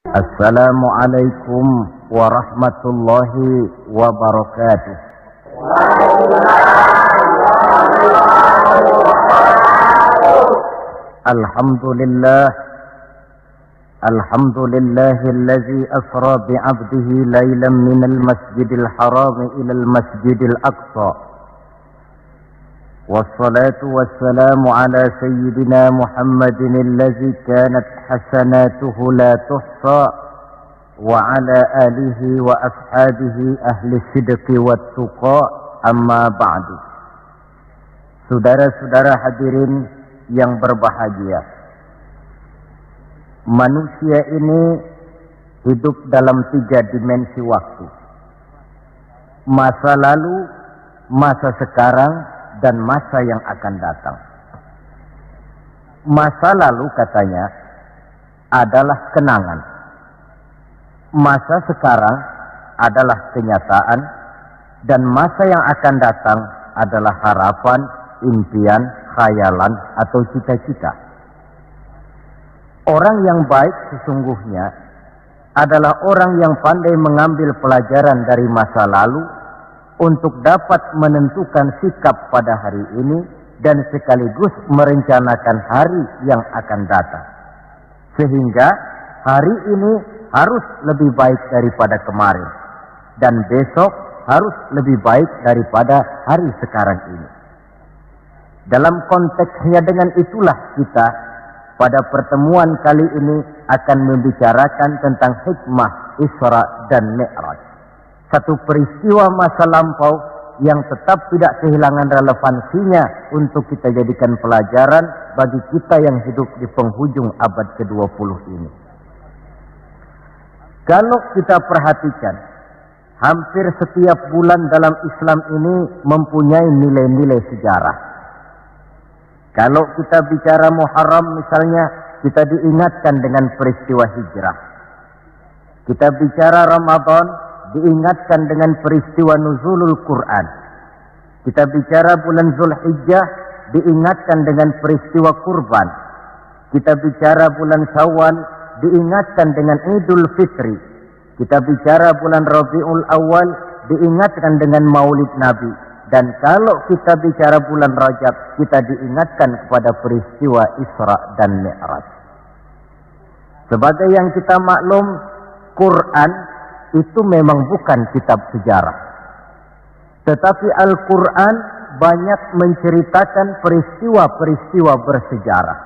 Assalamualaikum warahmatullahi wabarakatuh. Alhamdulillah, alhamdulillahilladzi asra bi'abdihi laylan minal masjidil haram ilal masjidil aqsa. Wassalatu wassalamu ala sayyidina Muhammadin alladzi kanat hasanatuhu la tuhsa wa ala alihi wa ashabihi ahli sidqi wat tuqa, amma ba'du. Saudara-saudara hadirin yang berbahagia, manusia ini hidup dalam 3 dimensi waktu: masa lalu, masa sekarang, dan masa yang akan datang. Masa lalu katanya adalah kenangan, masa sekarang adalah kenyataan, dan masa yang akan datang adalah harapan, impian, khayalan, atau cita-cita. Orang yang baik sesungguhnya adalah orang yang pandai mengambil pelajaran dari masa lalu untuk dapat menentukan sikap pada hari ini dan sekaligus merencanakan hari yang akan datang. Sehingga hari ini harus lebih baik daripada kemarin, dan besok harus lebih baik daripada hari sekarang ini. Dalam konteksnya dengan itulah kita pada pertemuan kali ini akan membicarakan tentang hikmah Isra dan Mi'raj. Satu peristiwa masa lampau yang tetap tidak kehilangan relevansinya untuk kita jadikan pelajaran bagi kita yang hidup di penghujung abad ke-20 ini. Kalau kita perhatikan, hampir setiap bulan dalam Islam ini mempunyai nilai-nilai sejarah. Kalau kita bicara Muharram misalnya, kita diingatkan dengan peristiwa hijrah. Kita bicara Ramadan, diingatkan dengan peristiwa nuzulul Quran. Kita bicara bulan Zulhijjah, diingatkan dengan peristiwa kurban. Kita bicara bulan Syawal, diingatkan dengan Idul Fitri. Kita bicara bulan Rabiul Awal, diingatkan dengan Maulid Nabi. Dan kalau kita bicara bulan Rajab, kita diingatkan kepada peristiwa Isra dan Mi'raj. Sebagai yang kita maklum, Quran itu memang bukan kitab sejarah. Tetapi Al-Quran banyak menceritakan peristiwa-peristiwa bersejarah.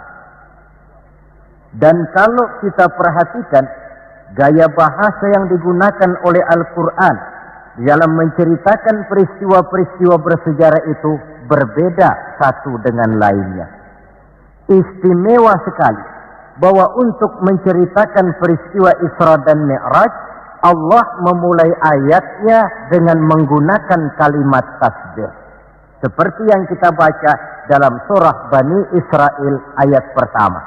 Dan kalau kita perhatikan, gaya bahasa yang digunakan oleh Al-Quran dalam menceritakan peristiwa-peristiwa bersejarah itu berbeda satu dengan lainnya. Istimewa sekali bahwa untuk menceritakan peristiwa Isra dan Mi'raj, Allah memulai ayatnya dengan menggunakan kalimat tasbih. Seperti yang kita baca dalam surah Bani Israel ayat pertama.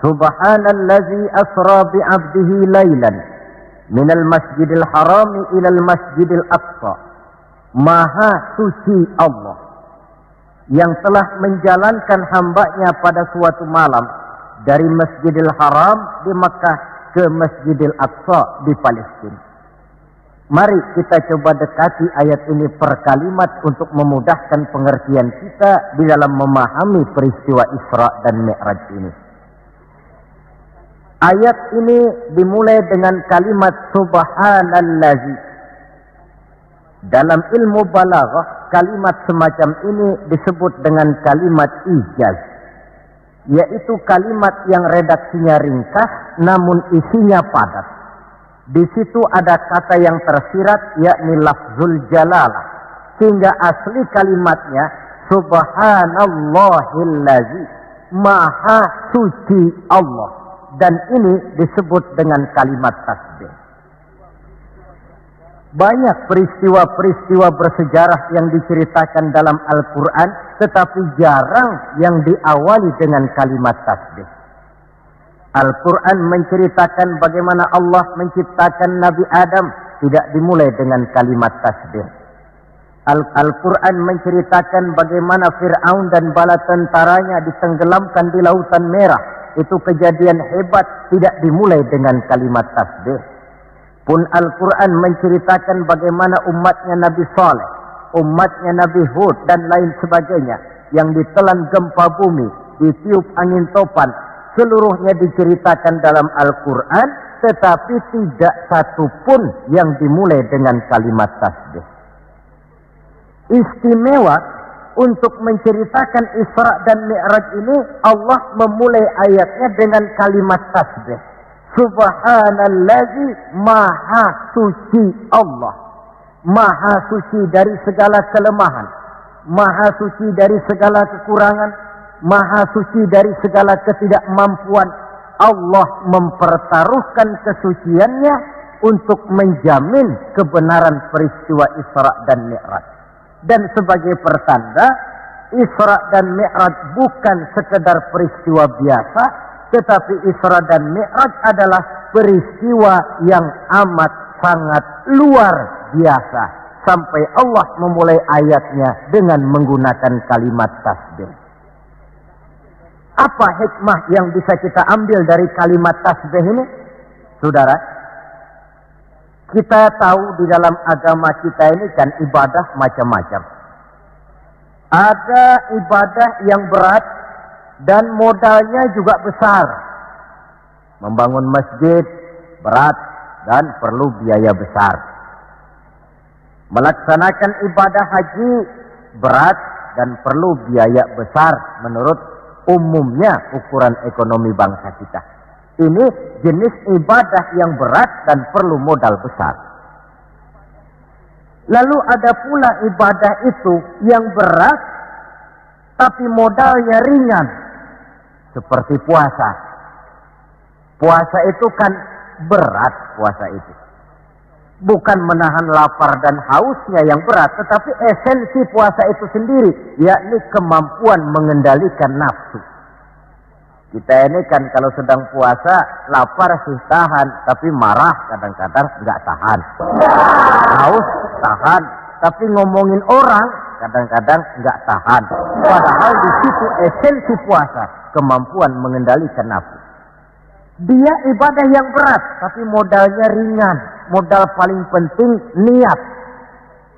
Subhanallazi asra bi'abdihi laylan minal masjidil harami ilal masjidil aqsa. Maha suci Allah yang telah menjalankan hambanya pada suatu malam dari Masjidil Haram di Makkah ke Masjidil Aqsa di Palestina. Mari kita coba dekati ayat ini per kalimat untuk memudahkan pengertian kita di dalam memahami peristiwa Isra dan Mi'raj ini. Ayat ini dimulai dengan kalimat Subhanallazi. Dalam ilmu balaghah, kalimat semacam ini disebut dengan kalimat ijaz, yaitu kalimat yang redaksinya ringkas namun isinya padat. Di situ ada kata yang tersirat, yakni lafzul jalalah, sehingga asli kalimatnya Subhanallahillazi, maha suci Allah, dan ini disebut dengan kalimat tasbih. Banyak peristiwa-peristiwa bersejarah yang diceritakan dalam Al-Quran, tetapi jarang yang diawali dengan kalimat tasbih. Al-Quran menceritakan bagaimana Allah menciptakan Nabi Adam, tidak dimulai dengan kalimat tasbih. Al-Quran menceritakan bagaimana Fir'aun dan bala tentaranya ditenggelamkan di Lautan Merah, itu kejadian hebat tidak dimulai dengan kalimat tasbih. Pun Al-Quran menceritakan bagaimana umatnya Nabi Saleh, umatnya Nabi Hud dan lain sebagainya yang ditelan gempa bumi, ditiup angin topan, seluruhnya diceritakan dalam Al-Quran, tetapi tidak satu pun yang dimulai dengan kalimat tasbih. Istimewa untuk menceritakan Isra dan Mi'raj ini, Allah memulai ayatnya dengan kalimat tasbih. Subhanallazi, maha suci Allah. Maha suci dari segala kelemahan, maha suci dari segala kekurangan, maha suci dari segala ketidakmampuan. Allah mempertaruhkan kesuciannya untuk menjamin kebenaran peristiwa Isra dan Mi'raj. Dan sebagai pertanda, Isra dan Mi'raj bukan sekedar peristiwa biasa, tetapi Isra dan Mi'raj adalah peristiwa yang amat sangat luar biasa. Sampai Allah memulai ayatnya dengan menggunakan kalimat tasbih. Apa hikmah yang bisa kita ambil dari kalimat tasbih ini? Saudara, kita tahu di dalam agama kita ini kan ibadah macam-macam. Ada ibadah yang berat dan modalnya juga besar. Membangun masjid berat dan perlu biaya besar. Melaksanakan ibadah haji berat dan perlu biaya besar menurut umumnya ukuran ekonomi bangsa kita. Ini jenis ibadah yang berat dan perlu modal besar. Lalu ada pula ibadah itu yang berat tapi modalnya ringan. Seperti puasa. Puasa itu kan berat, puasa itu. Bukan menahan lapar dan hausnya yang berat, tetapi esensi puasa itu sendiri, yakni kemampuan mengendalikan nafsu. Kita ini kan kalau sedang puasa, lapar sih tahan, tapi marah kadang-kadang nggak tahan. Haus tahan, tapi ngomongin orang kadang-kadang nggak tahan. Padahal di situ esensi puasa, kemampuan mengendalikan nafsu. Dia ibadah yang berat, tapi modalnya ringan. Modal paling penting niat.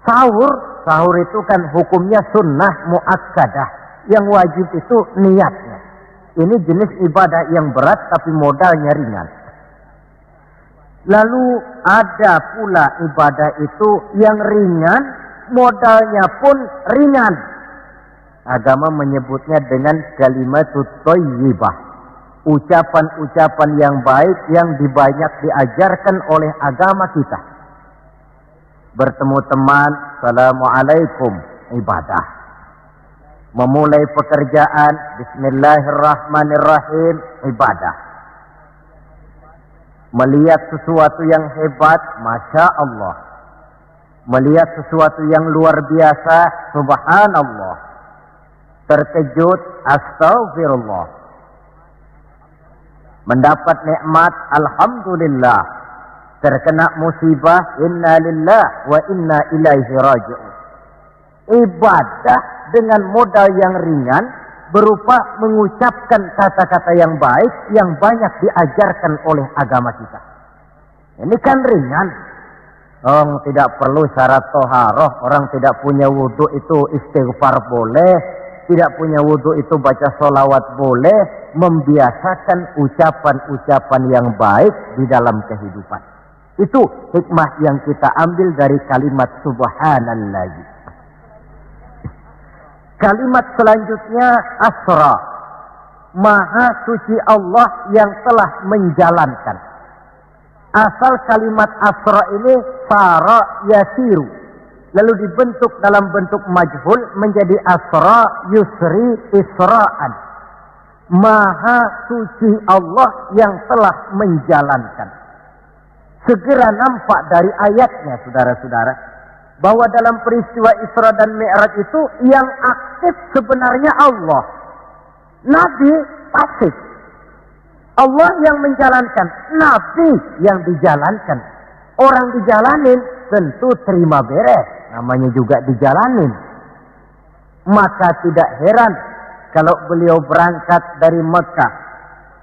Sahur itu kan hukumnya sunnah muakkadah. Yang wajib itu niatnya. Ini jenis ibadah yang berat tapi modalnya ringan. Lalu ada pula ibadah itu yang ringan, modalnya pun ringan. Agama menyebutnya dengan kalimatut thayyibah. Ucapan-ucapan yang baik yang dibanyak diajarkan oleh agama kita. Bertemu teman, assalamualaikum, ibadah. Memulai pekerjaan, bismillahirrahmanirrahim, ibadah. Melihat sesuatu yang hebat, masya Allah. Melihat sesuatu yang luar biasa, subhanallah. Terkejut, astaghfirullah. Mendapat nikmat, alhamdulillah. Terkena musibah, inna lillah wa inna ilaihi raji'un. Ibadah dengan modal yang ringan berupa mengucapkan kata-kata yang baik yang banyak diajarkan oleh agama kita. Ini kan ringan. Orang tidak perlu syarat toharoh, orang tidak punya wudhu itu istighfar boleh. Tidak punya wudhu itu baca sholawat boleh. Membiasakan ucapan-ucapan yang baik di dalam kehidupan. Itu hikmah yang kita ambil dari kalimat subhanallah. Kalimat selanjutnya asra. Maha suci Allah yang telah menjalankan. Asal kalimat asra ini sara yasiru. Lalu dibentuk dalam bentuk majhul menjadi asra yusri isra'an. Maha suci Allah yang telah menjalankan. Segera nampak dari ayatnya, saudara-saudara, bahwa dalam peristiwa Isra dan Mi'raj itu yang aktif sebenarnya Allah. Nabi pasif. Allah yang menjalankan, Nabi yang dijalankan. Orang dijalanin tentu terima beres, namanya juga dijalanin. Maka tidak heran kalau beliau berangkat dari Mekah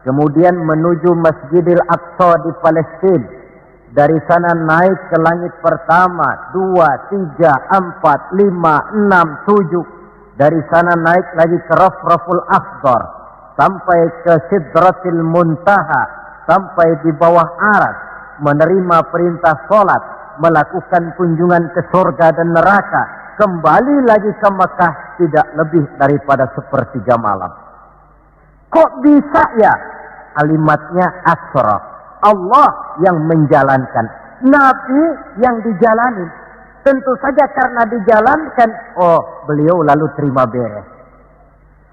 kemudian menuju Masjidil Aqsa di Palestina. Dari sana naik ke langit pertama, 2, 3, 4, 5, 6, 7. Dari sana naik lagi ke Rafraful Akhdar, sampai ke Sidratil Muntaha, sampai di bawah Aras, menerima perintah sholat, melakukan kunjungan ke surga dan neraka, kembali lagi ke Mekah tidak lebih daripada 1/3 malam. Kok bisa ya? Kalimatnya Asra. Allah yang menjalankan, Nabi yang dijalani. Tentu saja karena dijalankan, beliau lalu terima beres.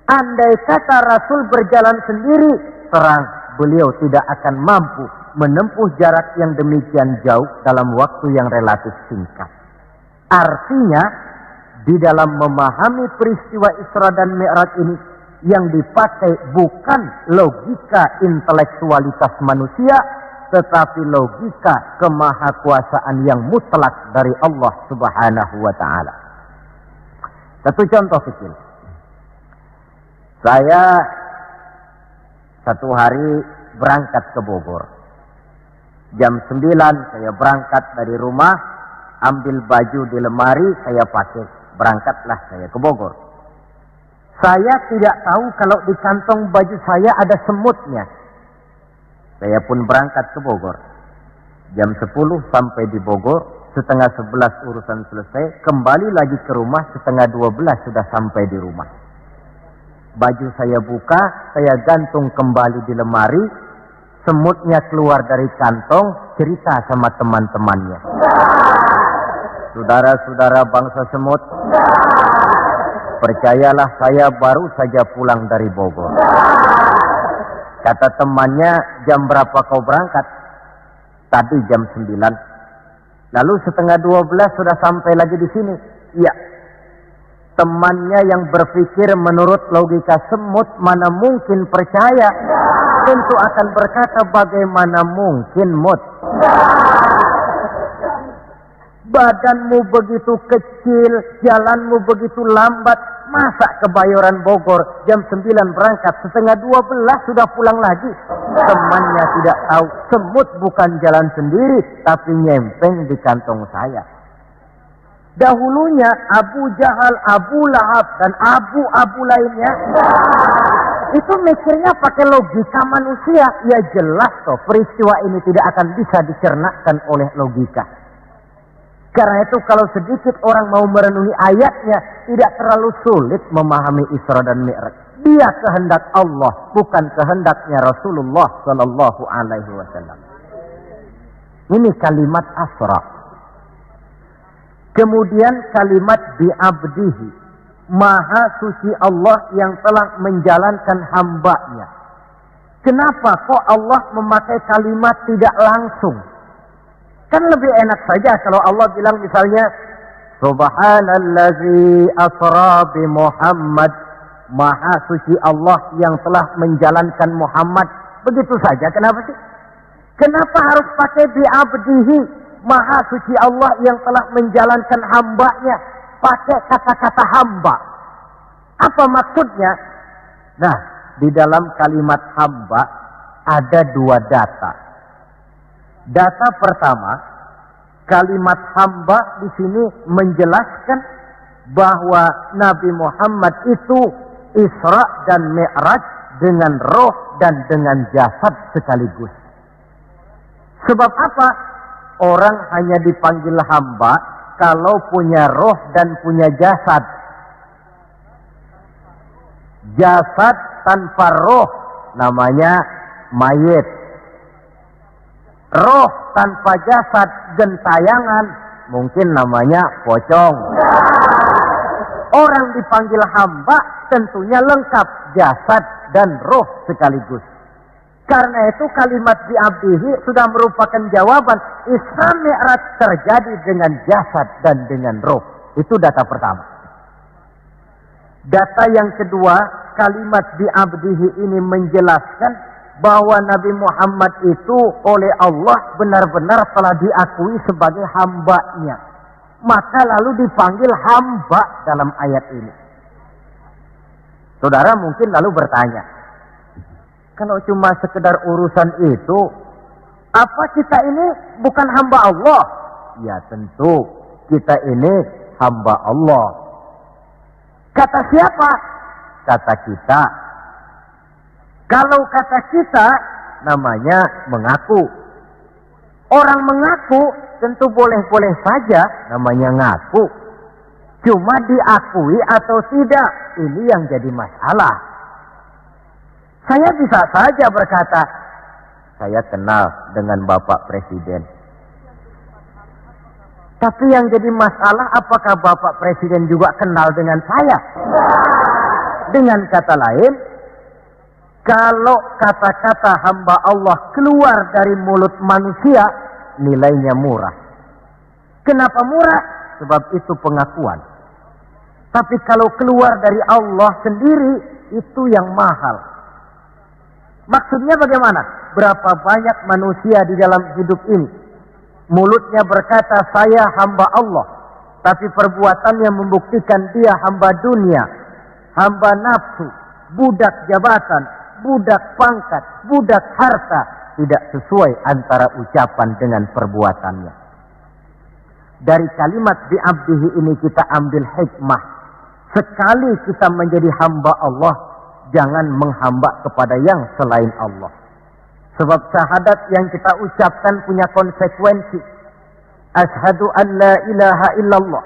Andai kata Rasul berjalan sendiri, terang beliau tidak akan mampu menempuh jarak yang demikian jauh dalam waktu yang relatif singkat. Artinya, di dalam memahami peristiwa Isra dan Mi'raj ini, yang dipakai bukan logika intelektualitas manusia, tetapi logika kemahakuasaan yang mutlak dari Allah Subhanahu wa ta'ala. Satu contoh kecil. Saya satu hari berangkat ke Bogor. Jam 9 saya berangkat dari rumah, ambil baju di lemari, saya pakai. Berangkatlah saya ke Bogor. Saya tidak tahu kalau di kantong baju saya ada semutnya. Saya pun berangkat ke Bogor. Jam 10 sampai di Bogor, 10:30 urusan selesai, kembali lagi ke rumah 11:30 sudah sampai di rumah. Baju saya buka, saya gantung kembali di lemari, semutnya keluar dari kantong, cerita sama teman-temannya. Saudara-saudara bangsa semut, percayalah saya baru saja pulang dari Bogor. Kata temannya, jam berapa kau berangkat? Tadi jam 9. Lalu 11:30 sudah sampai lagi di sini. Iya. Temannya yang berpikir menurut logika semut, mana mungkin percaya. Tentu akan berkata, bagaimana mungkin mut? Badanmu begitu kecil, jalanmu begitu lambat, masa ke Bayoran Bogor jam 9 berangkat, 11:30 sudah pulang lagi? Temannya tidak tahu, semut bukan jalan sendiri, tapi nyempeng di kantong saya. Dahulunya Abu Jahal, Abu Lahab, dan abu-abu lainnya, itu mikirnya pakai logika manusia. Ya jelas toh, peristiwa ini tidak akan bisa dicernakkan oleh logika. Karena itu kalau sedikit orang mau merenungi ayatnya, tidak terlalu sulit memahami Isra dan Mi'raj. Dia kehendak Allah, bukan kehendaknya Rasulullah Sallallahu Alaihi Wasallam. Ini kalimat Asra. Kemudian kalimat bi'abdihi, Maha suci Allah yang telah menjalankan hambanya. Kenapa kok Allah memakai kalimat tidak langsung? Kan lebih enak saja kalau Allah bilang misalnya, Subhanallazi asra bi Muhammad, Maha suci Allah yang telah menjalankan Muhammad. Begitu saja, kenapa sih? Kenapa harus pakai bi'abdihi, Maha suci Allah yang telah menjalankan hambanya? Pakai kata-kata hamba. Apa maksudnya? Nah, di dalam kalimat hamba ada dua data. Data pertama, kalimat hamba di sini menjelaskan bahwa Nabi Muhammad itu Isra dan Mi'raj dengan roh dan dengan jasad sekaligus. Sebab apa? Orang hanya dipanggil hamba kalau punya roh dan punya jasad. Jasad tanpa roh namanya mayit. Roh tanpa jasad gentayangan, mungkin namanya pocong. Orang dipanggil hamba tentunya lengkap jasad dan roh sekaligus. Karena itu kalimat bi'abdihi sudah merupakan jawaban Isra Mi'raj terjadi dengan jasad dan dengan roh. Itu data pertama. Data yang kedua, kalimat bi'abdihi ini menjelaskan bahwa Nabi Muhammad itu oleh Allah benar-benar telah diakui sebagai hambanya. Maka lalu dipanggil hamba dalam ayat ini. Saudara mungkin lalu bertanya, Kalau cuma sekedar urusan itu, apa kita ini bukan hamba Allah? Ya tentu, kita ini hamba Allah. Kata siapa? Kata kita. Kalau kata kita, namanya mengaku. Orang mengaku tentu boleh-boleh saja, namanya ngaku. Cuma diakui atau tidak, ini yang jadi masalah. Saya bisa saja berkata, saya kenal dengan Bapak Presiden. Tapi yang jadi masalah, apakah Bapak Presiden juga kenal dengan saya? Dengan kata lain, kalau kata-kata hamba Allah keluar dari mulut manusia, nilainya murah. Kenapa murah? Sebab itu pengakuan. Tapi kalau keluar dari Allah sendiri, itu yang mahal. Maksudnya bagaimana? Berapa banyak manusia di dalam hidup ini, mulutnya berkata saya hamba Allah, tapi perbuatannya membuktikan dia hamba dunia, hamba nafsu, budak jabatan, budak pangkat, budak harta. Tidak sesuai antara ucapan dengan perbuatannya. Dari kalimat bi'abdihi ini kita ambil hikmah. Sekali kita menjadi hamba Allah, jangan menghamba kepada yang selain Allah. Sebab syahadat yang kita ucapkan punya konsekuensi. Asyhadu an la ilaha illallah.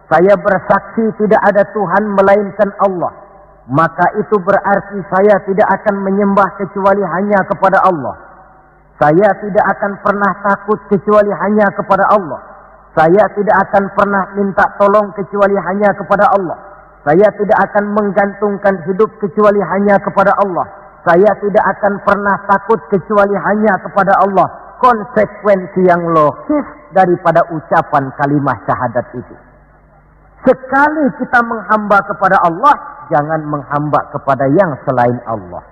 Saya bersaksi tidak ada Tuhan melainkan Allah. Maka itu berarti saya tidak akan menyembah kecuali hanya kepada Allah. Saya tidak akan pernah takut kecuali hanya kepada Allah. Saya tidak akan pernah minta tolong kecuali hanya kepada Allah. Saya tidak akan menggantungkan hidup kecuali hanya kepada Allah. Saya tidak akan pernah takut kecuali hanya kepada Allah. Konsekuensi yang logis daripada ucapan kalimat syahadat itu. Sekali kita menghamba kepada Allah, jangan menghamba kepada yang selain Allah.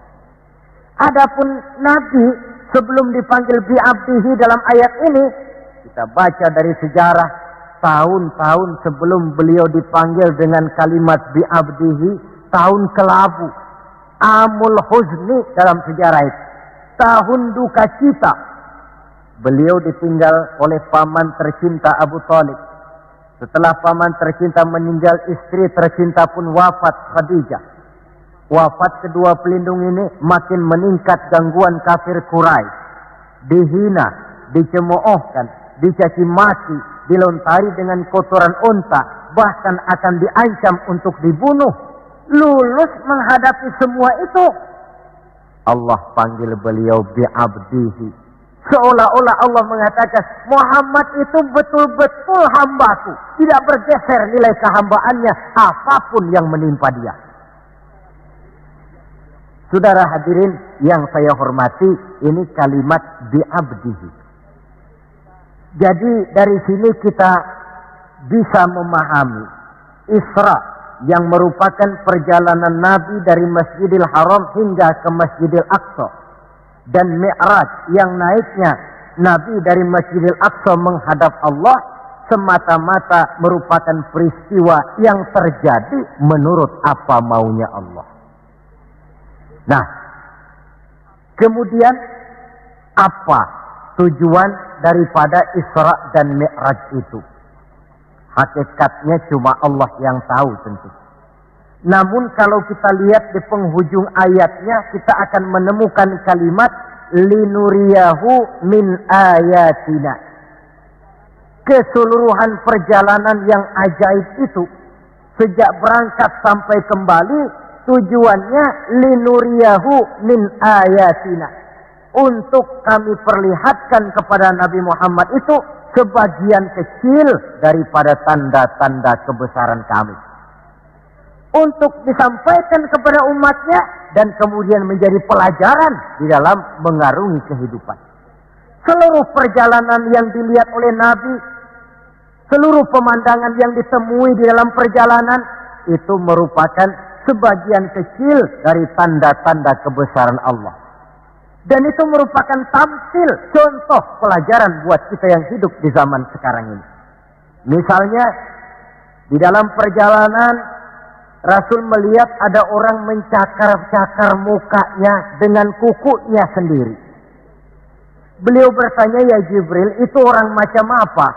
Adapun Nabi sebelum dipanggil bi'abdihi dalam ayat ini, kita baca dari sejarah tahun-tahun sebelum beliau dipanggil dengan kalimat bi'abdihi, tahun kelabu, amul huzni dalam sejarah itu, tahun duka cita. Beliau ditinggal oleh paman tercinta Abu Thalib. Setelah paman tercinta meninggal, istri tercinta pun wafat, Khadijah. Wafat kedua pelindung ini makin meningkat gangguan kafir Quraisy. Dihina, dicemoohkan, dicaci maki, dilontari dengan kotoran unta, bahkan akan diancam untuk dibunuh. Lulus menghadapi semua itu, Allah panggil beliau bi'abdihi. Seolah-olah Allah mengatakan, Muhammad itu betul-betul hambaku, tidak bergeser nilai kehambaannya apapun yang menimpa dia. Saudara hadirin yang saya hormati, ini kalimat bi'abdihi. Jadi dari sini kita bisa memahami Isra yang merupakan perjalanan Nabi dari Masjidil Haram hingga ke Masjidil Aqsa. Dan Mi'raj yang naiknya Nabi dari Masjidil Aqsa menghadap Allah semata-mata merupakan peristiwa yang terjadi menurut apa maunya Allah. Nah, kemudian apa tujuan daripada Isra dan Mi'raj itu? Hakikatnya cuma Allah yang tahu tentu. Namun kalau kita lihat di penghujung ayatnya, kita akan menemukan kalimat linuriyahu min ayatina. Keseluruhan perjalanan yang ajaib itu, sejak berangkat sampai kembali, tujuannya linuriyahu min ayatina, untuk kami perlihatkan kepada Nabi Muhammad itu sebagian kecil daripada tanda-tanda kebesaran kami, untuk disampaikan kepada umatnya dan kemudian menjadi pelajaran di dalam mengarungi kehidupan. Seluruh perjalanan yang dilihat oleh Nabi, seluruh pemandangan yang ditemui di dalam perjalanan itu merupakan sebagian kecil dari tanda-tanda kebesaran Allah. Dan itu merupakan tampil, contoh pelajaran buat kita yang hidup di zaman sekarang ini. Misalnya, di dalam perjalanan Rasul melihat ada orang mencakar-cakar mukanya dengan kukunya sendiri. Beliau bertanya, ya Jibril, itu orang macam apa?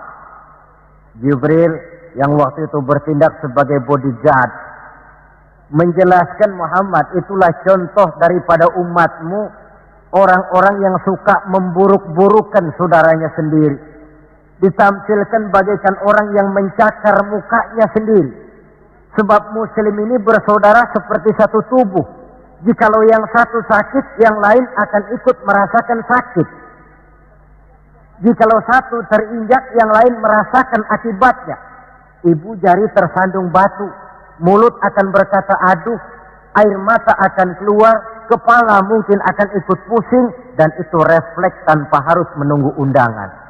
Jibril yang waktu itu bertindak sebagai bodyguard menjelaskan, Muhammad, itulah contoh daripada umatmu, orang-orang yang suka memburuk-burukan saudaranya sendiri. Ditampilkan bagaikan orang yang mencakar mukanya sendiri. Sebab muslim ini bersaudara seperti satu tubuh. Jikalau yang satu sakit, yang lain akan ikut merasakan sakit. Jikalau satu terinjak, yang lain merasakan akibatnya. Ibu jari tersandung batu, mulut akan berkata aduh, air mata akan keluar, kepala mungkin akan ikut pusing, dan itu refleks tanpa harus menunggu undangan.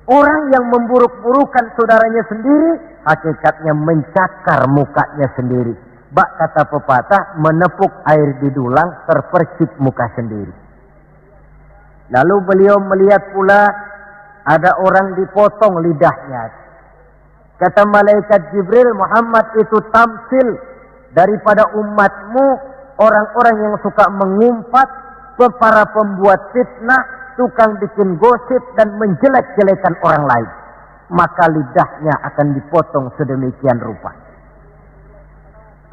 Orang yang memburuk-burukan saudaranya sendiri, hakikatnya mencakar mukanya sendiri. Bak kata pepatah, menepuk air di dulang, terpercik muka sendiri. Lalu beliau melihat pula ada orang dipotong lidahnya. Kata malaikat Jibril, Muhammad, itu tamsil daripada umatmu, orang-orang yang suka mengumpat, para pembuat fitnah, tukang bikin gosip dan menjelek-jelekan orang lain. Maka lidahnya akan dipotong sedemikian rupa.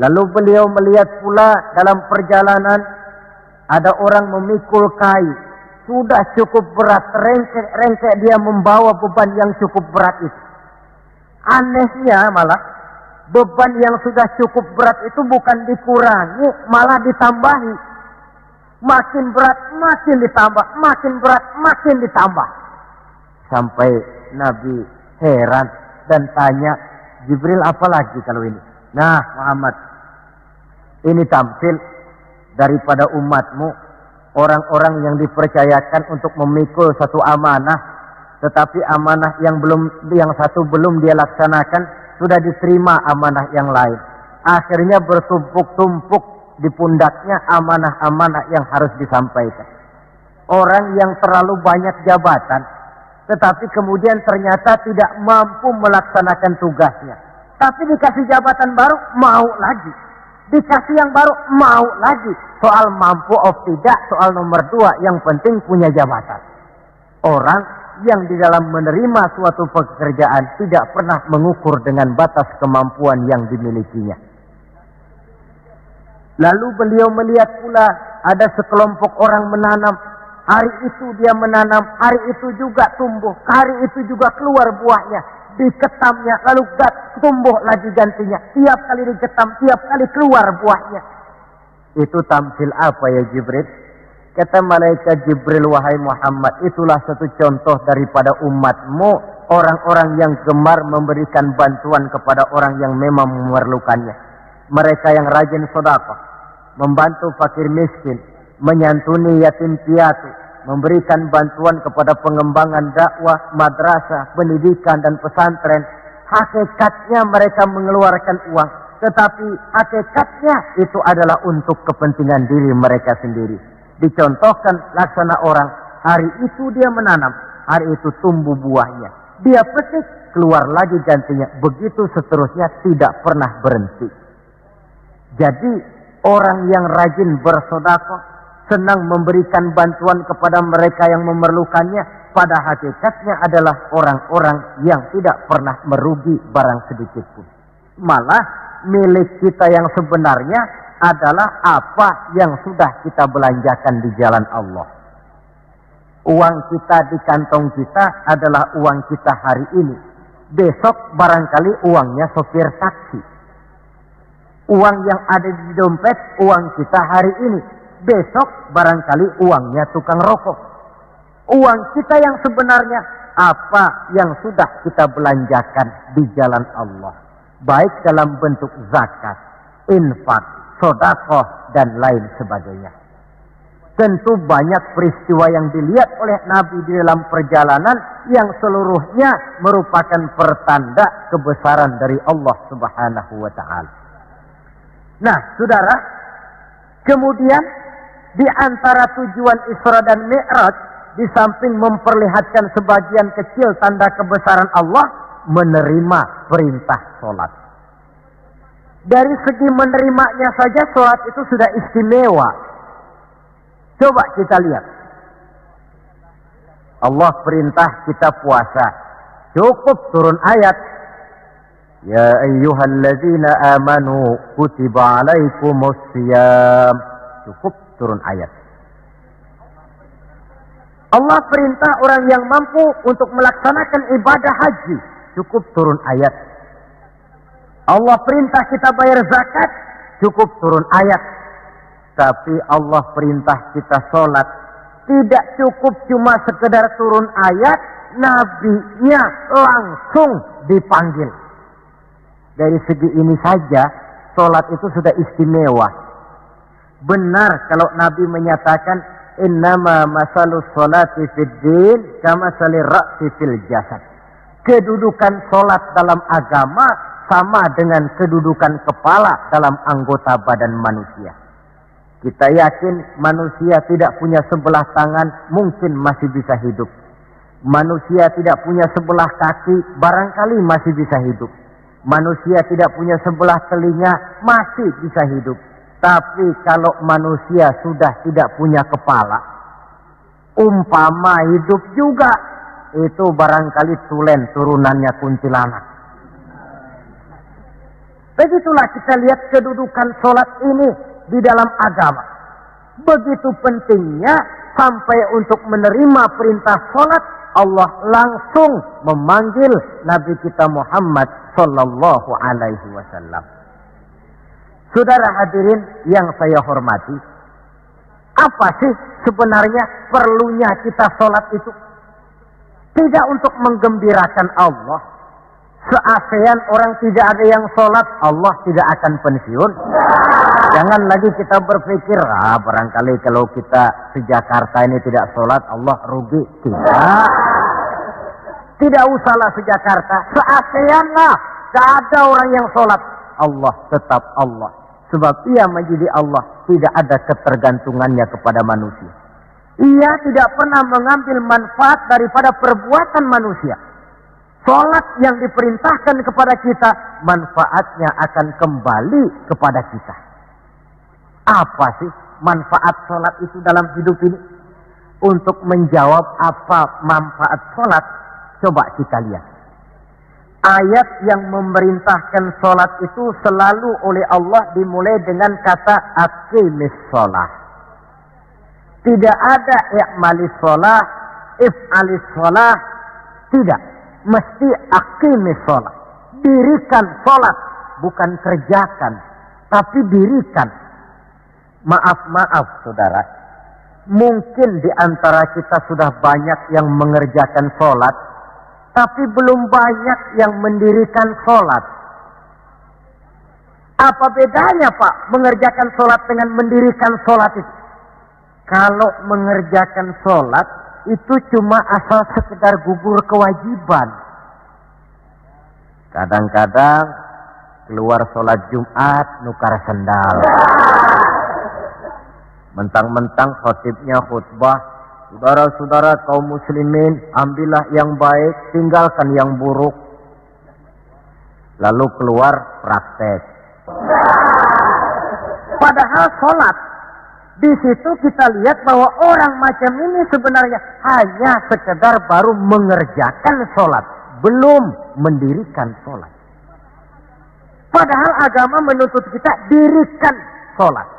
Lalu beliau melihat pula dalam perjalanan ada orang memikul kayu. Sudah cukup berat, rengkek dia membawa beban yang cukup berat itu. Anehnya malah, beban yang sudah cukup berat itu bukan dikurangi, malah ditambahi. Makin berat, makin ditambah. Makin berat, makin ditambah. Sampai Nabi heran dan tanya, Jibril, apa lagi kalau ini? Nah, Muhammad, ini tamsil daripada umatmu, orang-orang yang dipercayakan untuk memikul satu amanah, tetapi amanah yang satu belum dia laksanakan, sudah diterima amanah yang lain. Akhirnya bertumpuk-tumpuk di pundaknya amanah-amanah yang harus disampaikan. Orang yang terlalu banyak jabatan, tetapi kemudian ternyata tidak mampu melaksanakan tugasnya. Tapi dikasih jabatan baru, mau lagi. Dikasih yang baru, mau lagi. Soal mampu of tidak, soal nomor 2, yang penting punya jabatan. Orang yang di dalam menerima suatu pekerjaan tidak pernah mengukur dengan batas kemampuan yang dimilikinya. Lalu beliau melihat pula ada sekelompok orang menanam. Hari itu dia menanam, hari itu juga tumbuh, hari itu juga keluar buahnya. Diketamnya, lalu tumbuh lagi gantinya. Tiap kali diketam, tiap kali keluar buahnya. Itu tamsil apa ya Jibril? Kata malaikat Jibril, wahai Muhammad, itulah satu contoh daripada umatmu, orang-orang yang gemar memberikan bantuan kepada orang yang memang memerlukannya. Mereka yang rajin sedekah, membantu fakir miskin, menyantuni yatim piatu, memberikan bantuan kepada pengembangan dakwah, madrasah, pendidikan dan pesantren. Hakikatnya mereka mengeluarkan uang, tetapi hakikatnya itu adalah untuk kepentingan diri mereka sendiri. Dicontohkan laksana orang, hari itu dia menanam, hari itu tumbuh buahnya. Dia petik, keluar lagi gantinya. Begitu seterusnya, tidak pernah berhenti. Jadi orang yang rajin bersedekah, senang memberikan bantuan kepada mereka yang memerlukannya, pada hakikatnya adalah orang-orang yang tidak pernah merugi barang sedikit pun. Malah milik kita yang sebenarnya adalah apa yang sudah kita belanjakan di jalan Allah. Uang kita di kantong kita adalah uang kita hari ini. Besok barangkali uangnya sopir taksi. Uang yang ada di dompet, uang kita hari ini. Besok barangkali uangnya tukang rokok. Uang kita yang sebenarnya, apa yang sudah kita belanjakan di jalan Allah. Baik dalam bentuk zakat, infak, sedekah, dan lain sebagainya. Tentu banyak peristiwa yang dilihat oleh Nabi di dalam perjalanan yang seluruhnya merupakan pertanda kebesaran dari Allah Subhanahu wa Ta'ala. Nah, saudara, kemudian di antara tujuan Isra dan Mi'raj, di samping memperlihatkan sebagian kecil tanda kebesaran Allah, menerima perintah sholat. Dari segi menerimanya saja sholat itu sudah istimewa. Coba kita lihat. Allah perintah kita puasa. Cukup turun ayat. Ya ayyuhalladzina amanu kutiba alaikumusiyam. Cukup turun ayat. Allah perintah orang yang mampu untuk melaksanakan ibadah haji. Cukup turun ayat. Allah perintah kita bayar zakat. Cukup turun ayat. Tapi Allah perintah kita sholat. Tidak cukup cuma sekedar turun ayat. Nabinya langsung dipanggil. Dari segi ini saja, sholat itu sudah istimewa. Benar kalau Nabi menyatakan, innama masalus sholati fid din kama salir ra'si fil jasad. Kedudukan sholat dalam agama sama dengan kedudukan kepala dalam anggota badan manusia. Kita yakin manusia tidak punya sebelah tangan, mungkin masih bisa hidup. Manusia tidak punya sebelah kaki, barangkali masih bisa hidup. Manusia tidak punya sebelah telinga, masih bisa hidup. Tapi kalau manusia sudah tidak punya kepala, umpama hidup juga, itu barangkali tulen turunannya kuntilanak. Begitulah kita lihat kedudukan sholat ini di dalam agama. Begitu pentingnya sampai untuk menerima perintah sholat, Allah langsung memanggil Nabi kita Muhammad sallallahu alaihi wasallam. Saudara hadirin yang saya hormati, apa sih sebenarnya perlunya kita sholat itu? Tidak untuk menggembirakan Allah. Se-ASEAN orang tidak ada yang sholat, Allah tidak akan pensiun. Jangan lagi kita berpikir, barangkali kalau kita se-Jakarta ini tidak sholat, Allah rugi. Tidak usahlah se-Jakarta, se-ASEAN lah. Tidak ada orang yang sholat. Allah tetap Allah. Sebab ia menjadi Allah, tidak ada ketergantungannya kepada manusia. Ia tidak pernah mengambil manfaat daripada perbuatan manusia. Sholat yang diperintahkan kepada kita, manfaatnya akan kembali kepada kita. Apa sih manfaat sholat itu dalam hidup ini? Untuk menjawab apa manfaat sholat, coba kita lihat. Ayat yang memerintahkan sholat itu selalu oleh Allah dimulai dengan kata aqimis sholat. Tidak ada i'malis sholat, if'alis sholat. Tidak. Mesti aqimis sholat. Dirikan sholat. Bukan kerjakan. Tapi dirikan. Maaf saudara. Mungkin di antara kita sudah banyak yang mengerjakan sholat. Tapi belum banyak yang mendirikan sholat. Apa bedanya Pak mengerjakan sholat dengan mendirikan sholat itu? Kalau mengerjakan sholat itu cuma asal sekedar gugur kewajiban. Kadang-kadang keluar sholat Jumat nukar sendal. Mentang-mentang khotibnya khutbah, saudara-saudara kaum muslimin, ambillah yang baik, tinggalkan yang buruk. Lalu keluar praktek. Padahal sholat, di situ kita lihat bahwa orang macam ini sebenarnya hanya sekedar baru mengerjakan sholat, belum mendirikan sholat. Padahal agama menuntut kita dirikan sholat.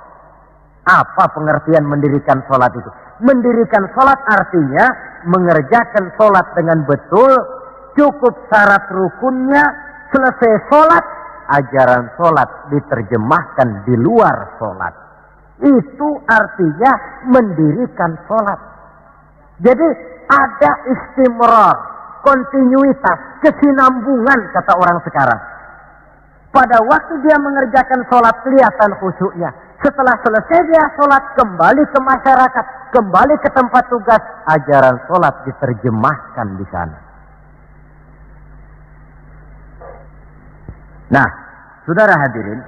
Apa pengertian mendirikan sholat itu? Mendirikan sholat artinya mengerjakan sholat dengan betul, cukup syarat rukunnya, selesai sholat, ajaran sholat diterjemahkan di luar sholat. Itu artinya mendirikan sholat. Jadi ada istimrar, kontinuitas, kesinambungan kata orang sekarang. Pada waktu dia mengerjakan sholat kelihatan khusyuknya. Setelah selesai dia sholat, kembali ke masyarakat, kembali ke tempat tugas, ajaran sholat diterjemahkan di sana. Nah, saudara hadirin,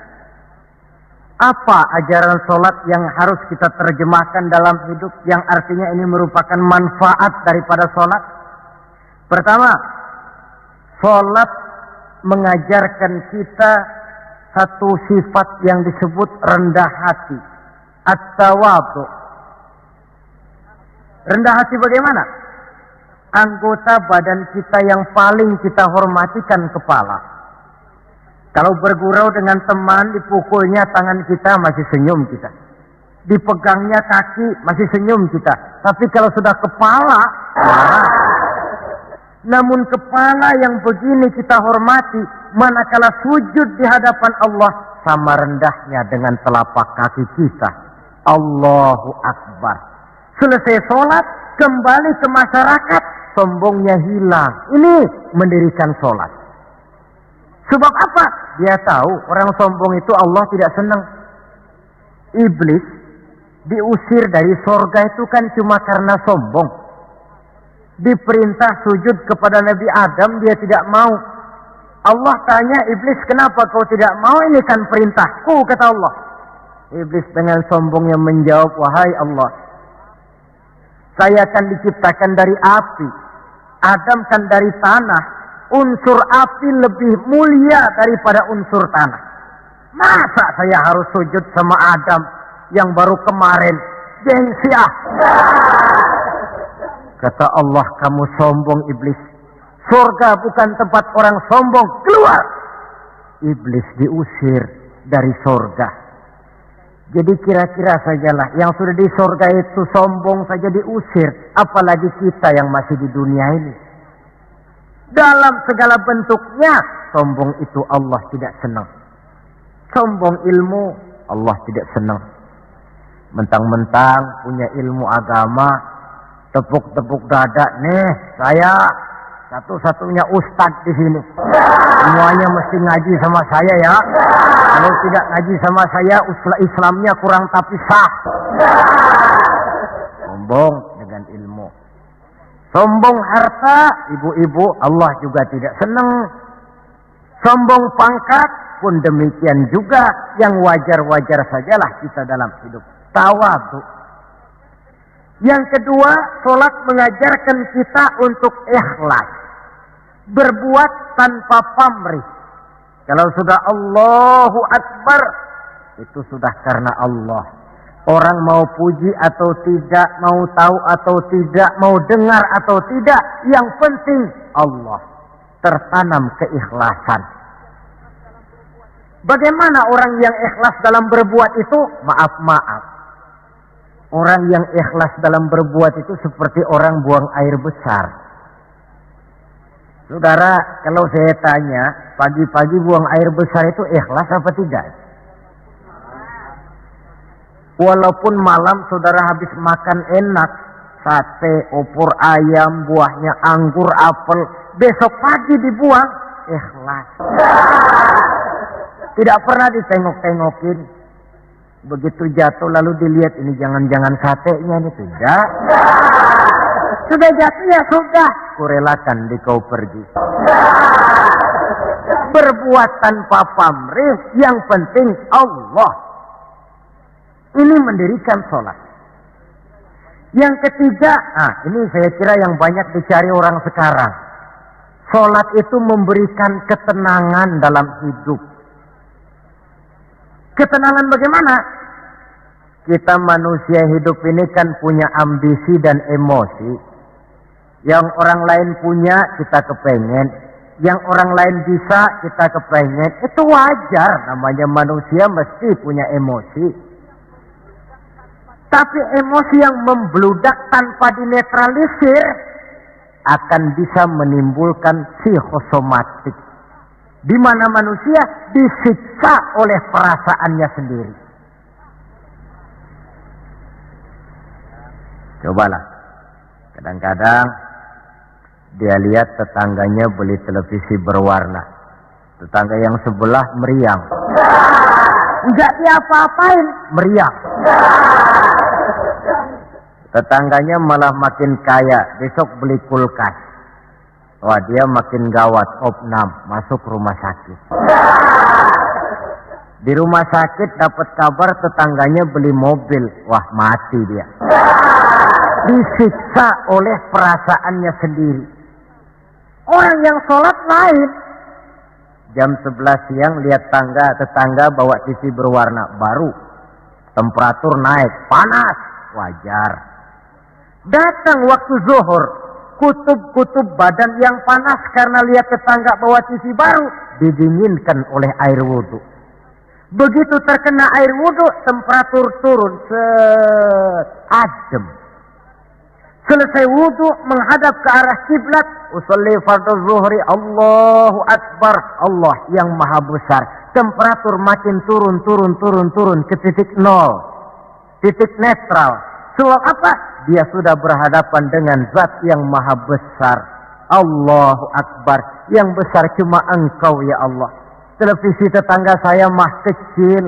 apa ajaran sholat yang harus kita terjemahkan dalam hidup, yang artinya ini merupakan manfaat daripada sholat? Pertama, Sholat mengajarkan kita satu sifat yang disebut rendah hati. At-tawadhu. Rendah hati bagaimana? Anggota badan kita yang paling kita hormatikan kepala. Kalau bergurau dengan teman, dipukulnya tangan kita, masih senyum kita. Dipegangnya kaki, masih senyum kita. Tapi kalau sudah kepala, namun kepala yang begini kita hormati, manakala sujud di hadapan Allah, sama rendahnya dengan telapak kaki kita. Allahu Akbar. Selesai sholat, kembali ke masyarakat, sombongnya hilang. Ini mendirikan sholat. Sebab apa? Dia tahu orang sombong itu Allah tidak senang. Iblis diusir dari sorga itu kan cuma karena sombong. Diperintah sujud kepada Nabi Adam, dia tidak mau. Allah tanya iblis, kenapa kau tidak mau? Ini kan perintahku, kata Allah. Iblis dengan sombongnya menjawab, wahai Allah, saya akan diciptakan dari api, Adam kan dari tanah. Unsur api lebih mulia daripada unsur tanah. Masa saya harus sujud sama Adam yang baru kemarin? Gengsi ah. Kata Allah, kamu sombong iblis. Surga bukan tempat orang sombong. Keluar. Iblis diusir dari surga. Jadi kira-kira sajalah yang sudah di surga itu sombong saja diusir. Apalagi kita yang masih di dunia ini. Dalam segala bentuknya, sombong itu Allah tidak senang. Sombong ilmu, Allah tidak senang. Mentang-mentang punya ilmu agama, tepuk-tepuk dada, nih saya satu-satunya ustadz di sini. Semuanya mesti ngaji sama saya ya. Kalau tidak ngaji sama saya, Islamnya kurang tapi sah. Sombong dengan ilmu. Sombong harta, ibu-ibu, Allah juga tidak senang. Sombong pangkat pun demikian juga, yang wajar-wajar sajalah kita dalam hidup. Tawadhu. Yang kedua, sholat mengajarkan kita untuk ikhlas. Berbuat tanpa pamrih. Kalau sudah Allahu Akbar, itu sudah karena Allah. Orang mau puji atau tidak, mau tahu atau tidak, mau dengar atau tidak, yang penting Allah. Tertanam keikhlasan. Bagaimana orang yang ikhlas dalam berbuat itu? Maaf. Orang yang ikhlas dalam berbuat itu seperti orang buang air besar. Saudara, kalau saya tanya, pagi-pagi buang air besar itu ikhlas apa tidak? Walaupun malam saudara habis makan enak, sate, opor ayam, buahnya anggur, apel, besok pagi dibuang, ikhlas. Tidak pernah ditengok-tengokin. Begitu jatuh lalu dilihat, ini jangan-jangan satenya ini, tidak. Sudah jatuh ya sudah, kurelakan di kau pergi. Berbuat tanpa pamrih, yang penting Allah. Ini mendirikan sholat. Yang ketiga, ini saya kira yang banyak dicari orang sekarang. Sholat itu memberikan ketenangan dalam hidup. Ketenangan bagaimana? Kita manusia hidup ini kan punya ambisi dan emosi. Yang orang lain punya, kita kepengen. Yang orang lain bisa, kita kepengen. Itu wajar, namanya manusia mesti punya emosi. Tapi emosi yang membludak tanpa dinetralisir akan bisa menimbulkan psikosomatik. Di mana manusia disiksa oleh perasaannya sendiri. Cobalah. Kadang-kadang dia lihat tetangganya beli televisi berwarna. Tetangga yang sebelah meriang. Enggak diapa-apain, meriang. Tetangganya malah makin kaya, besok beli kulkas. Wah, dia makin gawat, opnam, masuk rumah sakit. Di rumah sakit dapat kabar tetangganya beli mobil, wah mati dia. Disiksa oleh perasaannya sendiri. Orang yang sholat lain. Jam 11 siang lihat tetangga bawa TV berwarna baru. Temperatur naik, panas, wajar. Datang waktu zuhur, kutub-kutub badan yang panas karena lihat tetangga bawa TV baru, didinginkan oleh air wudhu. Begitu terkena air wudhu, temperatur turun, adem. Selesai wudhu, menghadap ke arah kiblat, usolli fardhu zuhri, Allahu Akbar, Allah yang maha besar. Temperatur makin turun ke titik nol, titik netral. Sebab apa? Dia sudah berhadapan dengan zat yang maha besar. Allahu Akbar, yang besar cuma Engkau ya Allah. Televisi tetangga saya mah kecil.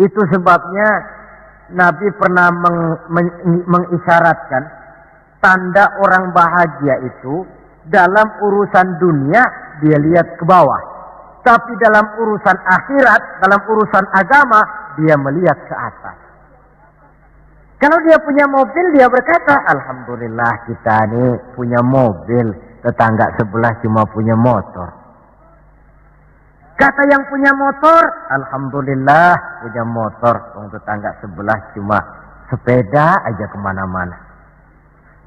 Itu sebabnya Nabi pernah mengisyaratkan tanda orang bahagia itu dalam urusan dunia dia lihat ke bawah, tapi dalam urusan akhirat, dalam urusan agama dia melihat ke atas. Kalau dia punya mobil, dia berkata, Alhamdulillah kita ini punya mobil, tetangga sebelah cuma punya motor. Kata yang punya motor, Alhamdulillah punya motor, tetangga sebelah cuma sepeda aja kemana-mana.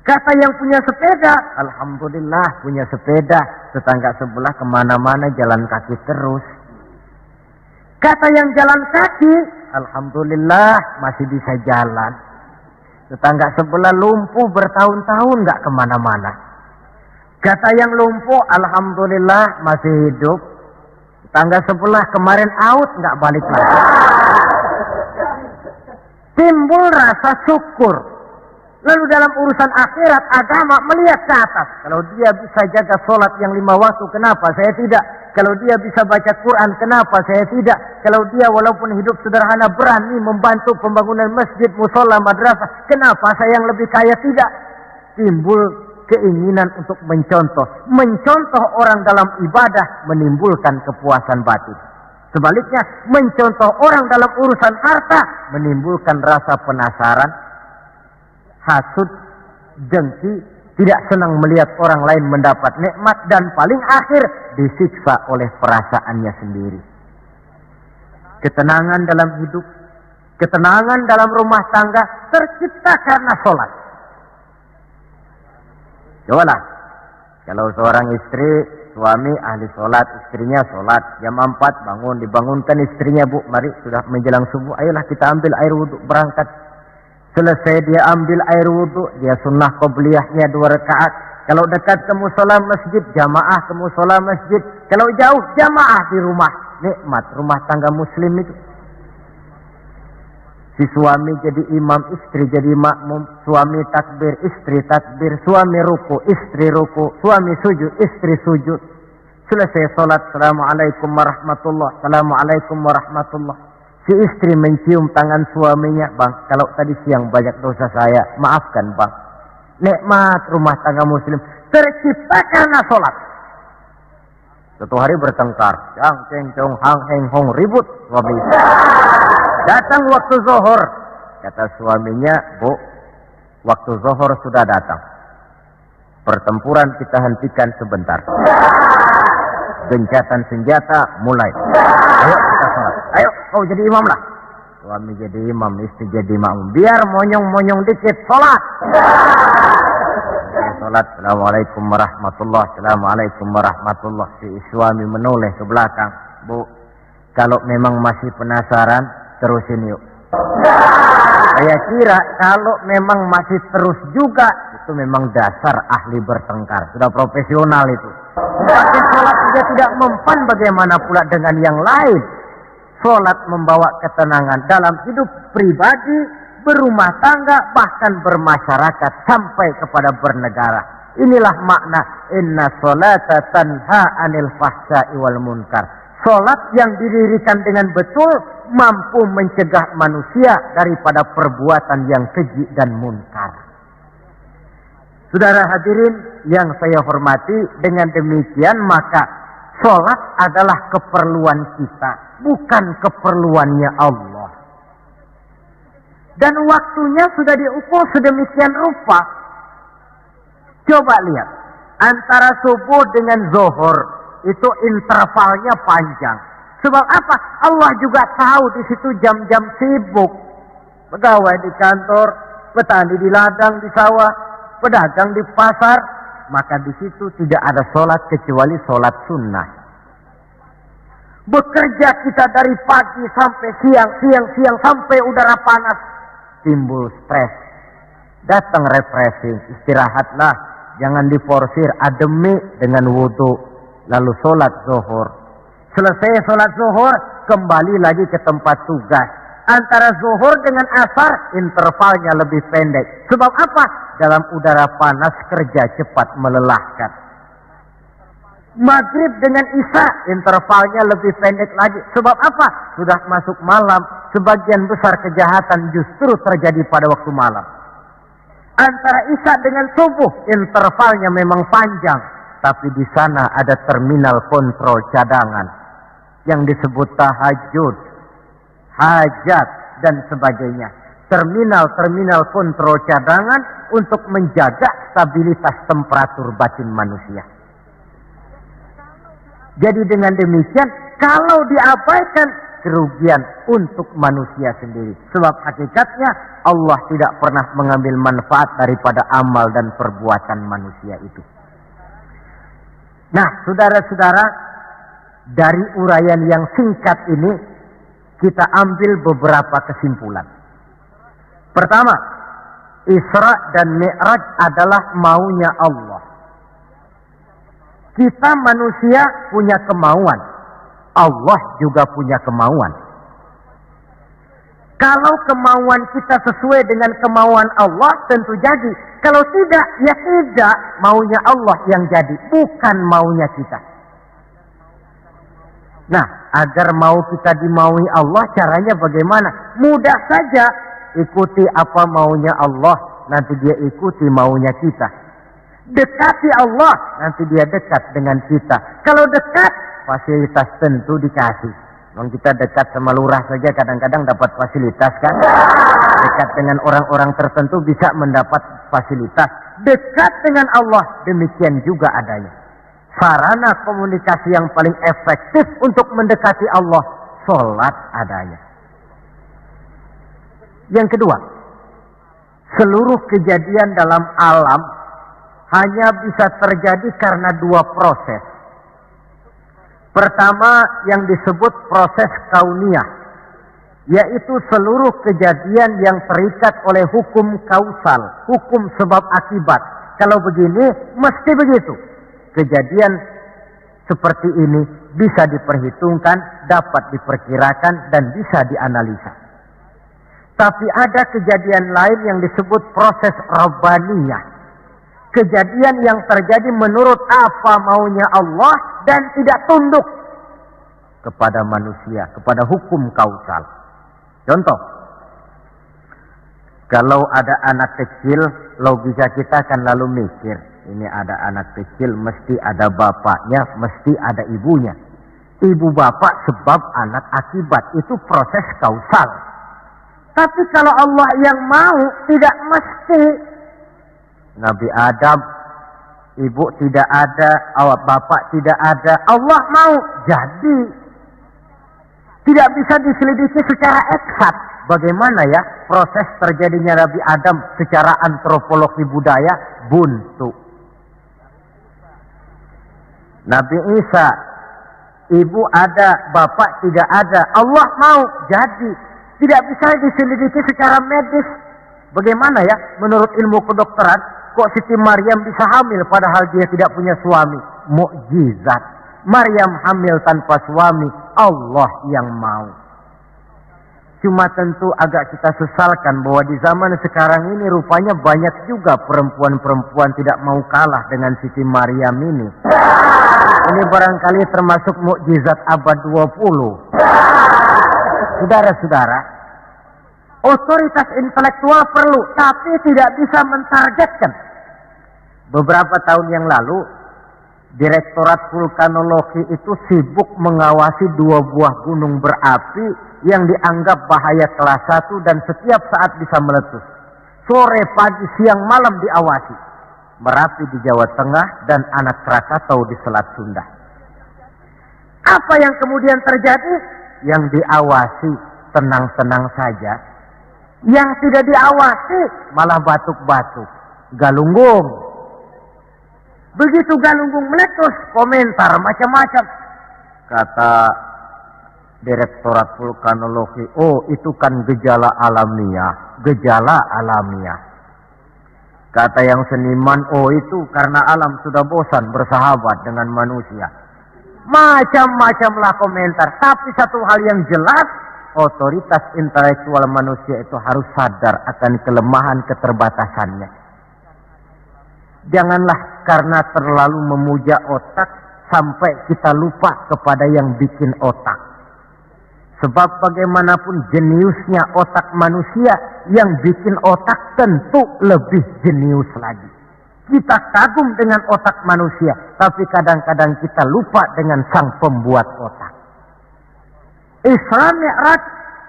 Kata yang punya sepeda, Alhamdulillah punya sepeda, tetangga sebelah kemana-mana jalan kaki terus. Kata yang jalan kaki, Alhamdulillah masih bisa jalan. Tetangga sebelah lumpuh bertahun-tahun gak kemana-mana. Kata yang lumpuh, Alhamdulillah masih hidup. Tetangga sebelah kemarin out gak balik lagi. Timbul rasa syukur. Lalu dalam urusan akhirat, agama melihat ke atas. Kalau dia bisa jaga sholat yang 5 waktu, kenapa saya tidak? Kalau dia bisa baca Quran, kenapa saya tidak? Kalau dia walaupun hidup sederhana berani membantu pembangunan masjid, musola, madrasah, kenapa saya yang lebih kaya tidak? Timbul keinginan untuk mencontoh. Mencontoh orang dalam ibadah menimbulkan kepuasan batin. Sebaliknya, mencontoh orang dalam urusan harta menimbulkan rasa penasaran, hasud, dengki, tidak senang melihat orang lain mendapat nikmat, dan paling akhir disiksa oleh perasaannya sendiri. Ketenangan dalam hidup, ketenangan dalam rumah tangga tercipta karena sholat. Cobalah, kalau seorang istri, suami ahli sholat, istrinya sholat, jam 4 bangun, dibangunkan istrinya, Bu, mari sudah menjelang subuh, ayolah kita ambil air wudhu, berangkat. Selesai dia ambil air wudhu, dia sunnah qobliyahnya 2 rakaat. Kalau dekat ke musola masjid, jamaah ke musola masjid. Kalau jauh, jamaah di rumah. Nikmat rumah tangga muslim itu. Si suami jadi imam, istri jadi makmum. Suami takbir, istri takbir. Suami ruku, istri ruku. Suami sujud, istri sujud. Selesai sholat, Assalamualaikum warahmatullah. Assalamualaikum warahmatullah. Si istri mencium tangan suaminya, Bang, kalau tadi siang banyak dosa saya, maafkan Bang. Nikmat rumah tangga muslim tercipta karena sholat. Suatu hari bertengkar, cang ceng cong hang heng hong, ribut suami istri. Datang waktu zuhur, kata suaminya, Bu, waktu zuhur sudah datang. Pertempuran kita hentikan sebentar. Gencatan senjata mulai. Ayo kita sholat. Ayo kau jadi imam lah. Suami jadi imam, istri jadi makmum. Biar monyong-monyong dikit, sholat. Sholat. Assalamualaikum warahmatullah. Assalamualaikum warahmatullah. Si suami menoleh ke belakang. Bu, kalau memang masih penasaran, terusin yuk. Saya kira kalau memang masih terus juga, itu memang dasar ahli bertengkar. Sudah profesional itu. Pakai sholat juga tidak mempan, bagaimana pula dengan yang lain. Sholat membawa ketenangan dalam hidup pribadi, berumah tangga, bahkan bermasyarakat sampai kepada bernegara. Inilah makna inna sholata tanha anil fahsya'i wal munkar. Sholat yang didirikan dengan betul mampu mencegah manusia daripada perbuatan yang keji dan munkar. Saudara hadirin yang saya hormati, dengan demikian maka sholat adalah keperluan kita, bukan keperluannya Allah. Dan waktunya sudah diukur sedemikian rupa. Coba lihat, antara subuh dengan zuhur itu intervalnya panjang. Sebab apa? Allah juga tahu di situ jam-jam sibuk. Pegawai di kantor, petani di ladang, di sawah, pedagang di pasar, maka di situ tidak ada sholat kecuali sholat sunnah. Bekerja kita dari pagi sampai siang sampai udara panas, timbul stres. Datang refreshing, istirahatlah, jangan diporsir, ademi dengan wudhu, lalu sholat zuhur. Selesai sholat zuhur, kembali lagi ke tempat tugas. Antara zuhur dengan asar, intervalnya lebih pendek. Sebab apa? Dalam udara panas, kerja cepat melelahkan. Maghrib dengan isya, intervalnya lebih pendek lagi. Sebab apa? Sudah masuk malam, sebagian besar kejahatan justru terjadi pada waktu malam. Antara isya dengan subuh, intervalnya memang panjang. Tapi di sana ada terminal kontrol cadangan yang disebut tahajud, hajat, dan sebagainya. Terminal-terminal kontrol cadangan untuk menjaga stabilitas temperatur batin manusia. Jadi dengan demikian, kalau diabaikan, kerugian untuk manusia sendiri. Sebab hakikatnya Allah tidak pernah mengambil manfaat daripada amal dan perbuatan manusia itu. Nah, saudara-saudara, dari uraian yang singkat ini, kita ambil beberapa kesimpulan. Pertama, Isra dan Mi'raj adalah maunya Allah. Kita manusia punya kemauan, Allah juga punya kemauan. Kalau kemauan kita sesuai dengan kemauan Allah, tentu jadi. Kalau tidak, ya tidak, maunya Allah yang jadi, bukan maunya kita. Nah, agar mau kita dimaui Allah, caranya bagaimana? Mudah saja, ikuti apa maunya Allah, nanti dia ikuti maunya kita. Dekati Allah, nanti dia dekat dengan kita. Kalau dekat, fasilitas tentu dikasih. Kalau kita dekat sama lurah saja kadang-kadang dapat fasilitas kan. Dekat dengan orang-orang tertentu bisa mendapat fasilitas. Dekat dengan Allah, demikian juga adanya. Sarana komunikasi yang paling efektif untuk mendekati Allah, sholat adanya. Yang kedua, seluruh kejadian dalam alam hanya bisa terjadi karena dua proses. Pertama yang disebut proses kauniyah, yaitu seluruh kejadian yang terikat oleh hukum kausal, hukum sebab akibat. Kalau begini, mesti begitu. Kejadian seperti ini bisa diperhitungkan, dapat diperkirakan, dan bisa dianalisa. Tapi ada kejadian lain yang disebut proses rabbaniyah. Kejadian yang terjadi menurut apa maunya Allah dan tidak tunduk kepada manusia, kepada hukum kausal. Contoh, kalau ada anak kecil, logika kita akan lalu mikir, ini ada anak kecil, mesti ada bapaknya, mesti ada ibunya. Ibu bapak sebab anak akibat, itu proses kausal. Tapi kalau Allah yang mau, tidak mesti. Nabi Adam, ibu tidak ada, awak bapak tidak ada, Allah mau, jadi. Tidak bisa diselidiki secara eksat. Bagaimana ya proses terjadinya Nabi Adam secara antropologi budaya? Buntu. Nabi Isa, ibu ada, bapak tidak ada, Allah mau, jadi. Tidak bisa diselidiki secara medis. Bagaimana ya menurut ilmu kedokteran? Kok Siti Maryam bisa hamil padahal dia tidak punya suami? Mukjizat. Maryam hamil tanpa suami, Allah yang mau. Cuma tentu agak kita sesalkan bahwa di zaman sekarang ini rupanya banyak juga perempuan-perempuan tidak mau kalah dengan Siti Maryam ini. Ini barangkali termasuk mukjizat abad 20. Saudara-saudara, otoritas intelektual perlu, tapi tidak bisa mentargetkan. Beberapa tahun yang lalu, Direktorat Vulkanologi itu sibuk mengawasi 2 buah gunung berapi yang dianggap bahaya kelas 1 dan setiap saat bisa meletus. Sore, pagi, siang, malam diawasi. Merapi di Jawa Tengah, dan Anak Krakatau di Selat Sunda. Apa yang kemudian terjadi? Yang diawasi tenang-tenang saja. Yang tidak diawasi malah batuk-batuk, galunggung. Begitu galunggung meletus, komentar macam-macam. Kata Direktorat Vulkanologi, oh itu kan gejala alamiah. Gejala alamiah. Kata yang seniman, oh itu karena alam sudah bosan bersahabat dengan manusia. Macam-macamlah komentar. Tapi satu hal yang jelas, otoritas intelektual manusia itu harus sadar akan kelemahan keterbatasannya. Janganlah karena terlalu memuja otak sampai kita lupa kepada yang bikin otak. Sebab bagaimanapun jeniusnya otak manusia, yang bikin otak tentu lebih jenius lagi. Kita kagum dengan otak manusia, tapi kadang-kadang kita lupa dengan sang pembuat otak. Isra Mi'raj,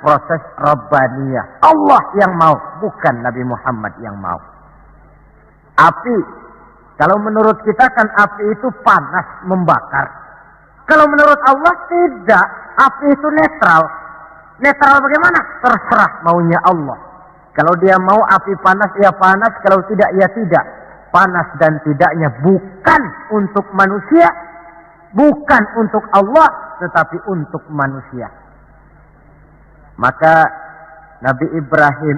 proses Rabbaniyah. Allah yang mau, bukan Nabi Muhammad yang mau. Api, kalau menurut kita kan api itu panas, membakar. Kalau menurut Allah tidak, api itu netral. Netral bagaimana? Terserah maunya Allah. Kalau dia mau api panas, ya panas. Kalau tidak, ya tidak. Panas dan tidaknya bukan untuk manusia, bukan untuk Allah, tetapi untuk manusia. Maka Nabi Ibrahim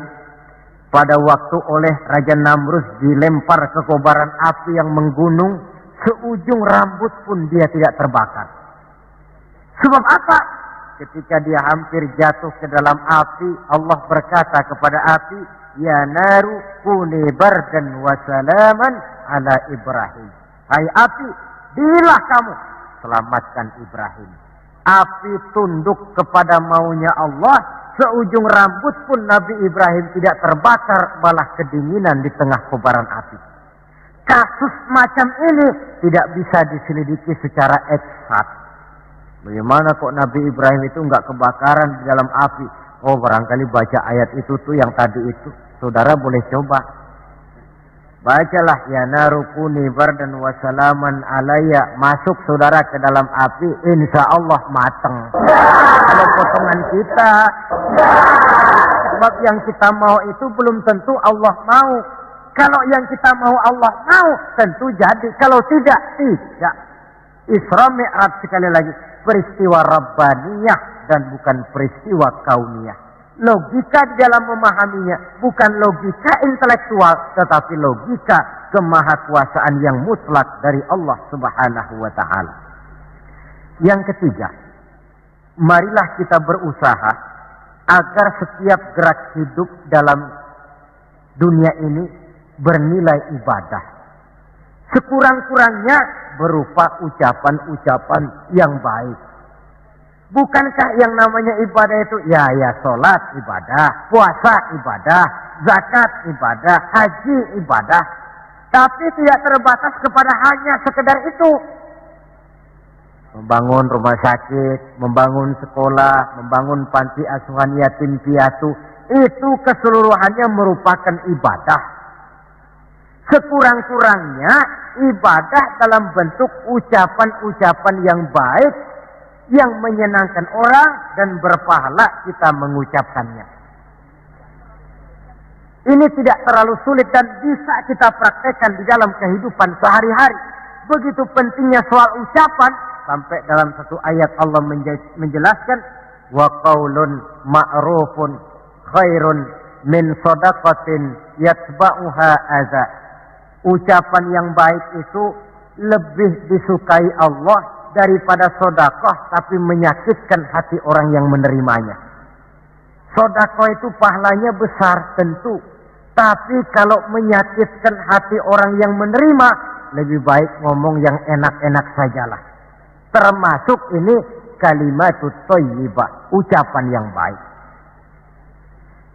pada waktu oleh Raja Namrus dilempar ke kobaran api yang menggunung, seujung rambut pun dia tidak terbakar. Sebab apa? Ketika dia hampir jatuh ke dalam api, Allah berkata kepada api, ya naru kuni bardan wa salaman ala Ibrahim. Hai api, dilah kamu, selamatkan Ibrahim. Api tunduk kepada maunya Allah, seujung rambut pun Nabi Ibrahim tidak terbakar, malah kedinginan di tengah kobaran api. Kasus macam ini tidak bisa diselidiki secara eksakt. Bagaimana kok Nabi Ibrahim itu enggak kebakaran di dalam api? Oh, barangkali baca ayat itu tuh yang tadi itu. Saudara boleh coba. Bacalah, ya narukuni bardan wa salaman alayya. Masuk saudara ke dalam api, insya Allah mateng. Kalau potongan kita, sebab yang kita mau itu belum tentu Allah mau. Kalau yang kita mau Allah mau, tentu jadi. Kalau tidak, tidak. Isra Mi'raj sekali lagi. Peristiwa Rabbaniyah dan bukan peristiwa kauniyah. Logika di dalam memahaminya bukan logika intelektual, tetapi logika kemahakuasaan yang mutlak dari Allah Subhanahu wa ta'ala. Yang ketiga, marilah kita berusaha agar setiap gerak hidup dalam dunia ini bernilai ibadah. Sekurang-kurangnya berupa ucapan-ucapan yang baik. Bukankah yang namanya ibadah itu ya sholat ibadah, puasa ibadah, zakat ibadah, haji ibadah. Tapi tidak terbatas kepada hanya sekedar itu. Membangun rumah sakit, membangun sekolah, membangun panti asuhan yatim piatu, itu keseluruhannya merupakan ibadah. Sekurang-kurangnya ibadah dalam bentuk ucapan-ucapan yang baik, yang menyenangkan orang dan berpahala kita mengucapkannya. Ini tidak terlalu sulit dan bisa kita praktekkan di dalam kehidupan sehari-hari. Begitu pentingnya soal ucapan, sampai dalam satu ayat Allah menjelaskan, wa qaulun ma'rufun khairun min shadaqatin yatba'uha adza. Ucapan yang baik itu lebih disukai Allah daripada sedekah tapi menyakitkan hati orang yang menerimanya. Sedekah itu pahalanya besar tentu, tapi kalau menyakitkan hati orang yang menerima, lebih baik ngomong yang enak-enak sajalah. Termasuk ini kalimatut thayyibah, ucapan yang baik.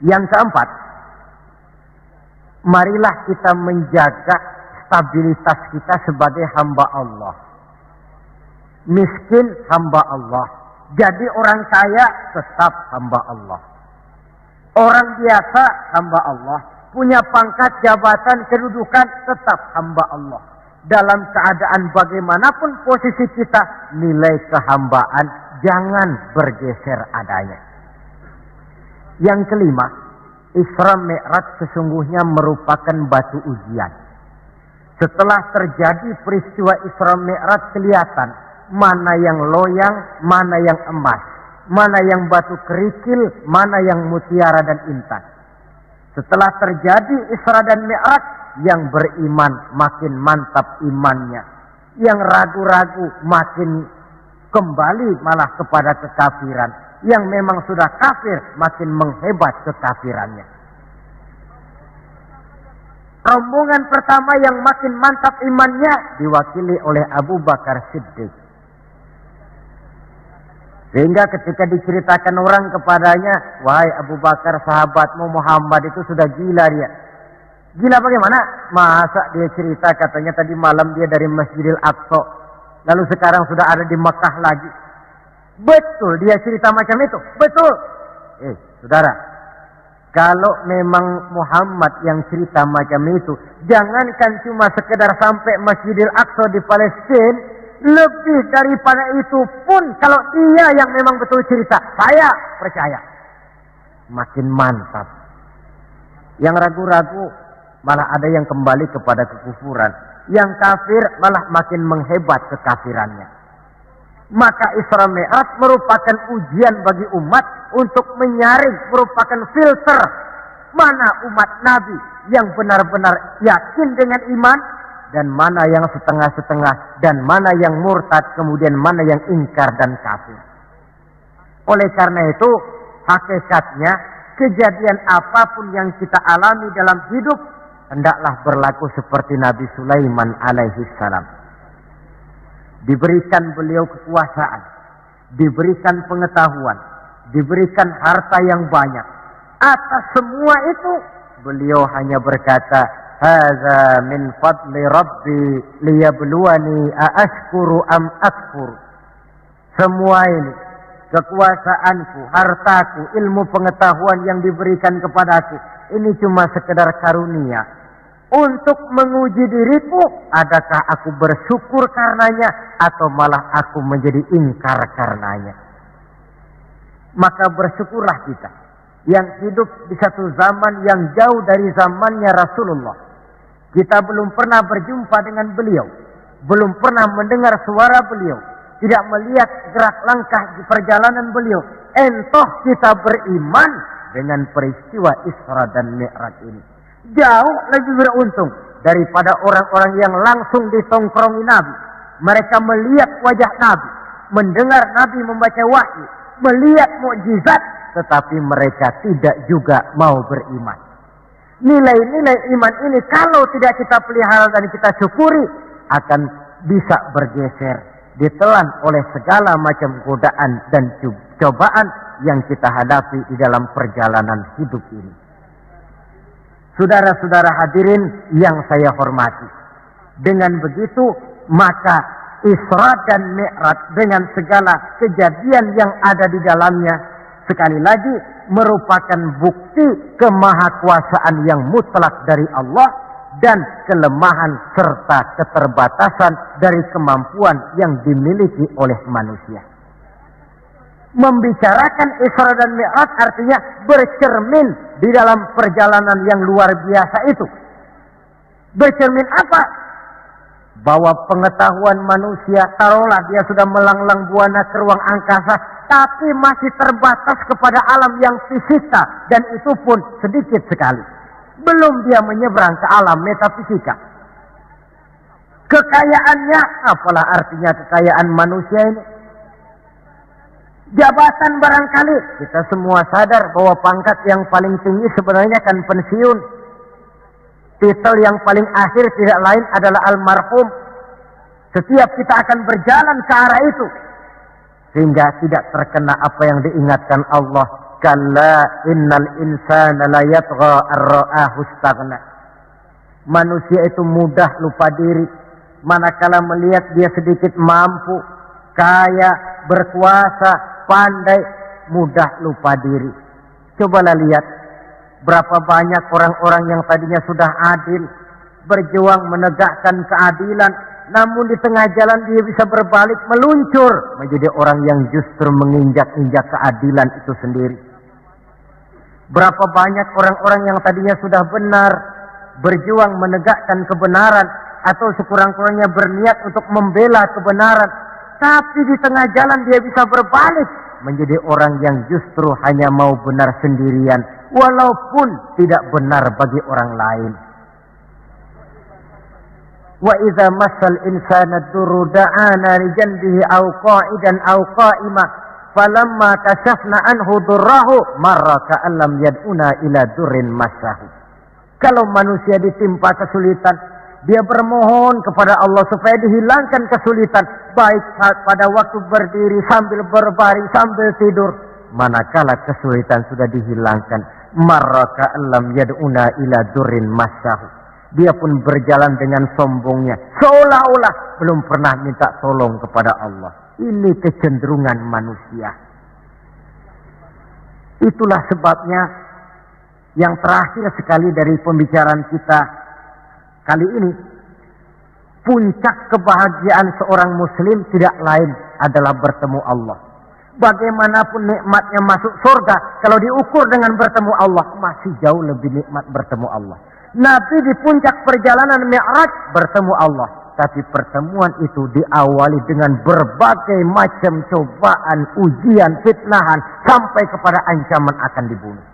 Yang keempat, marilah kita menjaga stabilitas kita sebagai hamba Allah. Miskin hamba Allah. Jadi orang kaya tetap hamba Allah. Orang biasa hamba Allah. punya pangkat, jabatan, kedudukan, tetap hamba Allah. Dalam keadaan bagaimanapun posisi kita, nilai kehambaan jangan bergeser adanya. Yang kelima, Isra Mi'raj sesungguhnya merupakan batu ujian. Setelah terjadi peristiwa Isra Mi'raj, kelihatan mana yang loyang, mana yang emas, mana yang batu kerikil, mana yang mutiara dan intan. Setelah terjadi Isra dan Mi'raj, yang beriman makin mantap imannya, yang ragu-ragu makin kembali malah kepada kekafiran, yang memang sudah kafir makin menghebat kekafirannya. Rombongan pertama yang makin mantap imannya diwakili oleh Abu Bakar Siddiq. Sehingga ketika diceritakan orang kepadanya, wahai Abu Bakar, sahabatmu Muhammad itu sudah gila dia. Gila bagaimana? Masa dia cerita katanya tadi malam dia dari Masjidil Aqsa, lalu sekarang sudah ada di Mekah lagi. Betul dia cerita macam itu? Betul. Saudara, kalau memang Muhammad yang cerita macam itu, jangankan cuma sekedar sampai Masjidil Aqsa di Palestina, lebih daripada itu pun kalau dia yang memang betul cerita, saya percaya. Makin mantap. Yang ragu-ragu malah ada yang kembali kepada kekufuran. Yang kafir malah makin menghebat kekafirannya. Maka Isra Mi'raj merupakan ujian bagi umat untuk menyaring, merupakan filter mana umat Nabi yang benar-benar yakin dengan iman, dan mana yang setengah-setengah, dan mana yang murtad, kemudian mana yang ingkar dan kafir. Oleh karena itu, hakikatnya kejadian apapun yang kita alami dalam hidup, hendaklah berlaku seperti Nabi Sulaiman alaihi salam. Diberikan beliau kekuasaan, diberikan pengetahuan, diberikan harta yang banyak. Atas semua itu, beliau hanya berkata, "Hadza min fadli Rabbi liyabluwani aashkuru am akfur." Semua ini, kekuasaanku, hartaku, ilmu pengetahuan yang diberikan kepadaku, ini cuma sekedar karunia untuk menguji diriku, adakah aku bersyukur karenanya atau malah aku menjadi ingkar karenanya. Maka bersyukurlah kita yang hidup di satu zaman yang jauh dari zamannya Rasulullah. Kita belum pernah berjumpa dengan beliau, belum pernah mendengar suara beliau, tidak melihat gerak langkah di perjalanan beliau. Entah kita beriman dengan peristiwa Isra dan Mi'raj ini. Jauh lebih beruntung daripada orang-orang yang langsung ditongkrongi Nabi. Mereka melihat wajah Nabi, mendengar Nabi membaca wahyu, melihat mukjizat, tetapi mereka tidak juga mau beriman. Nilai-nilai iman ini kalau tidak kita pelihara dan kita syukuri, akan bisa bergeser, ditelan oleh segala macam godaan dan cobaan yang kita hadapi di dalam perjalanan hidup ini. Saudara-saudara hadirin yang saya hormati, dengan begitu maka Isra dan Mi'raj dengan segala kejadian yang ada di dalamnya, sekali lagi merupakan bukti kemahakuasaan yang mutlak dari Allah dan kelemahan serta keterbatasan dari kemampuan yang dimiliki oleh manusia. Membicarakan Isra dan Mi'raj artinya bercermin di dalam perjalanan yang luar biasa itu. Bercermin apa? Bahwa pengetahuan manusia, taruhlah dia sudah melanglang buana ke ruang angkasa, tapi masih terbatas kepada alam yang fisika, dan itu pun sedikit sekali. Belum dia menyeberang ke alam metafisika. Kekayaannya, apalah artinya kekayaan manusia ini? Jabatan barangkali, kita semua sadar bahwa pangkat yang paling tinggi sebenarnya kan pensiun. Titel yang paling akhir tidak lain adalah almarhum. Setiap kita akan berjalan ke arah itu, sehingga tidak terkena apa yang diingatkan Allah. Kalla innal insana la yatgha ar-ra'ahu istaghna. Manusia itu mudah lupa diri manakala melihat dia sedikit mampu, kaya, berkuasa, pandai, mudah lupa diri. Cobalah lihat Berapa banyak orang-orang yang tadinya sudah adil, berjuang menegakkan keadilan, namun di tengah jalan dia bisa berbalik meluncur menjadi orang yang justru menginjak-injak keadilan itu sendiri. Berapa banyak orang-orang yang tadinya sudah benar, berjuang menegakkan kebenaran, atau sekurang-kurangnya berniat untuk membela kebenaran, tapi di tengah jalan dia bisa berbalik menjadi orang yang justru hanya mau benar sendirian, walaupun tidak benar bagi orang lain. Wa idza massal insana durru da'ana li janbihi aw qa'idan aw qa'ima falamma kashafna anhu durrahu marra ka'an lam yad'una ila durrin massahu. Kalau manusia ditimpa kesulitan, dia bermohon kepada Allah supaya dihilangkan kesulitan, baik pada waktu berdiri, sambil berbaring, sambil tidur. Manakala kesulitan sudah dihilangkan, marra ka'an lam yad'una ila durrin massahu, dia pun berjalan dengan sombongnya, seolah-olah belum pernah minta tolong kepada Allah. Ini kecenderungan manusia. Itulah sebabnya yang terakhir sekali dari pembicaraan kita kali ini, puncak kebahagiaan seorang muslim tidak lain adalah bertemu Allah. Bagaimanapun nikmatnya masuk surga, kalau diukur dengan bertemu Allah, masih jauh lebih nikmat bertemu Allah. Nabi di puncak perjalanan Mi'raj bertemu Allah, tapi pertemuan itu diawali dengan berbagai macam cobaan, ujian, fitnahan, sampai kepada ancaman akan dibunuh.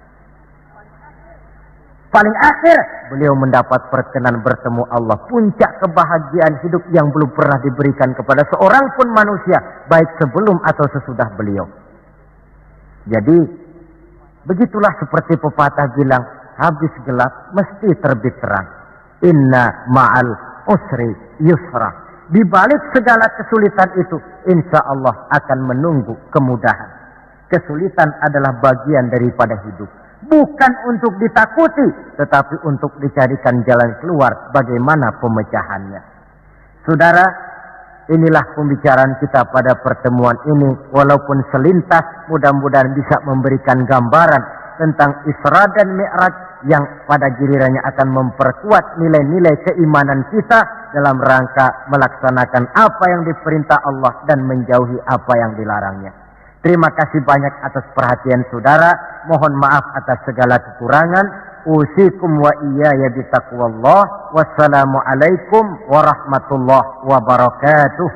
Paling akhir beliau mendapat perkenan bertemu Allah, puncak kebahagiaan hidup yang belum pernah diberikan kepada seorang pun manusia, baik sebelum atau sesudah beliau. Jadi begitulah seperti pepatah bilang, habis gelap mesti terbit terang. Inna ma'al usri yusra. Di balik segala kesulitan itu, insya Allah akan menunggu kemudahan. Kesulitan adalah bagian daripada hidup. Bukan untuk ditakuti, tetapi untuk dicarikan jalan keluar bagaimana pemecahannya. Saudara, inilah pembicaraan kita pada pertemuan ini. Walaupun selintas, mudah-mudahan bisa memberikan gambaran tentang Isra dan Mi'raj yang pada gilirannya akan memperkuat nilai-nilai keimanan kita dalam rangka melaksanakan apa yang diperintah Allah dan menjauhi apa yang dilarangnya. Terima kasih banyak atas perhatian saudara. Mohon maaf atas segala kekurangan. Usikum wa iyaya bitaqwallah. Wassalamualaikum warahmatullahi wabarakatuh.